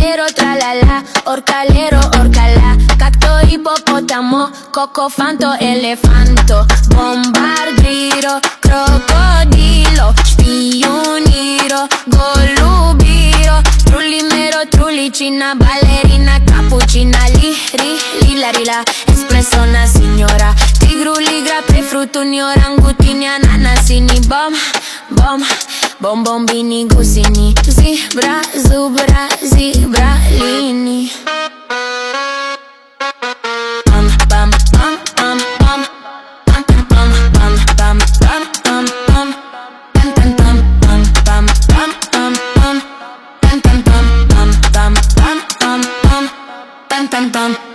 trullilero, tralala, orcalero, orcalà, cacto, ippopotamo, cocofanto, elefanto, bombardiro, crocodilo, spioniro, golubiro, trullimero, trullicina, ballerina, cappuccina, lila, rila, espresso, una signora, tigruli, grappe, fruttuni, orangutini, ananasini, bombombini, gusini, zebra, zubra, zebralini. Pam